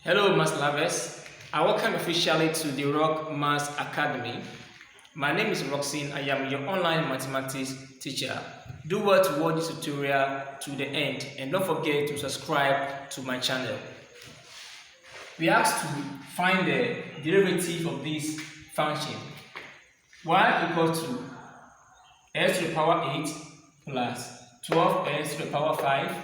Hello, Maths lovers. I welcome officially to the Rock Maths Academy. My name is Roxin. I am your online mathematics teacher. Do well to watch this tutorial to the end and don't forget to subscribe to my channel. We asked to find the derivative of this function. Y equals to s to the power 8 plus 12s to the power 5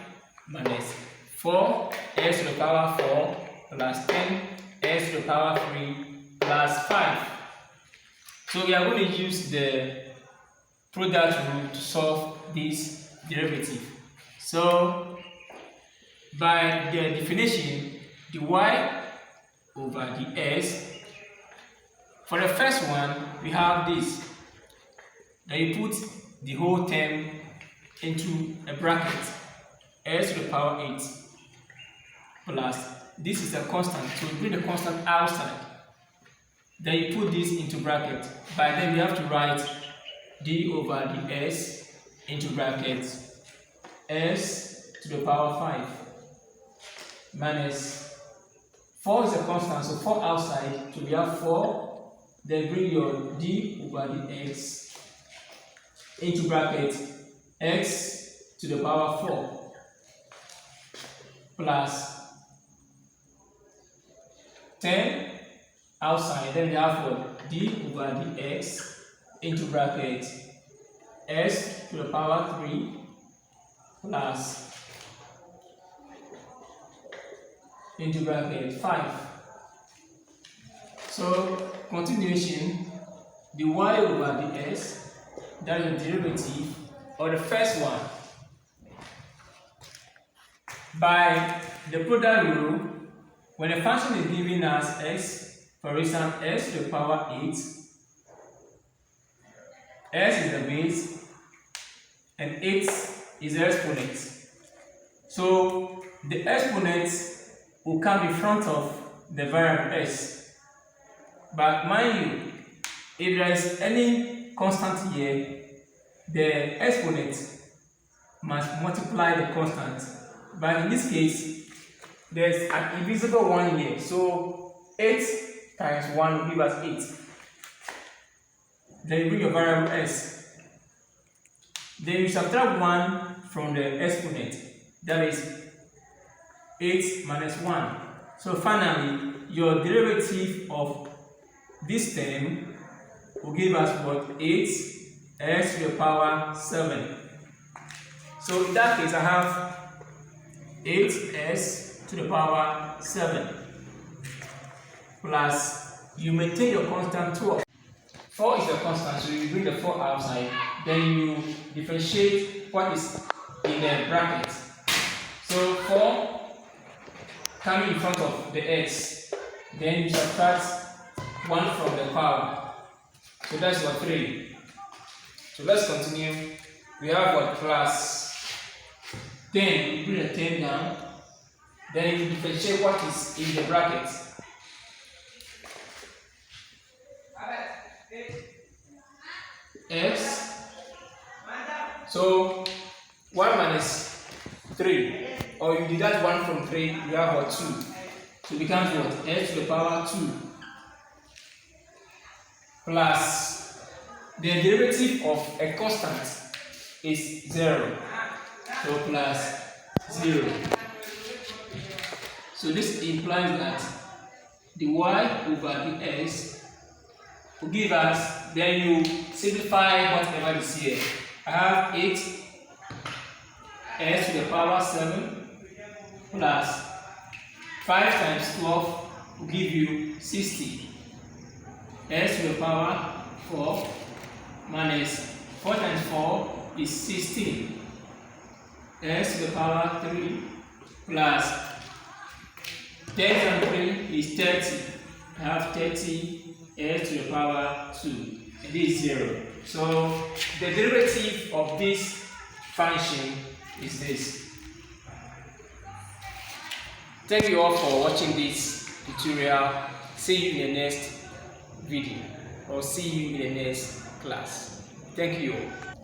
minus 4s to the power 4 plus 10s to the power 3 plus 5. So we are going to use the product rule to solve this derivative. So by the definition, the y over the s, for the first one we have this. Then you put the whole term into a bracket, s to the power 8 plus, this is a constant, so you bring the constant outside. Then you put this into bracket. By then we have to write d over the s into brackets, s to the power 5 minus 4 is a constant, so 4 outside, so we have 4. Then bring your d over the x into bracket, x to the power 4 plus 10 outside, then we have what? D over the x into bracket, s to the power 3 plus into bracket 5. So continuation, the y over the s, that is the derivative of the first one. By the product rule, when a function is given as x, for example, s to the power 8, s is the base, and 8 is the exponent. So the exponent will come in front of the variable s. But mind you, if there is any constant here, the exponent must multiply the constant. But in this case, there's an invisible one here, so 8 times 1 will give us 8. Then you bring your variable s. Then you subtract 1 from the exponent, that is 8 minus 1. So finally, your derivative of this term will give us what? 8s to the power 7. So in that case, I have 8s to the power 7 plus, you maintain your constant 12. 4 is the constant, so you bring the 4 outside, then you differentiate what is in the bracket. So 4 coming in front of the x, then you subtract 1 from the power, so that's what? 3. So let's continue. We have what? Plus 10, you bring the 10 down, then you differentiate what is in the bracket. X, so 1 minus 3, or you deduct 1 from 3, you have what? 2. So it becomes what? S to the power 2 plus the derivative of a constant is 0, so plus 0. So this implies that the y over the s will give us, then you simplify whatever is here. I have 8 s to the power 7 plus 5 times 12 will give you 60. S to the power 4 minus 4 times 4 is 16. S to the power 3 plus 10 times 3 is 30. I have 30 s to the power 2, and this is 0. So the derivative of this function is this. Thank you all for watching this tutorial. See you in the next video, or see you in the next class. Thank you all.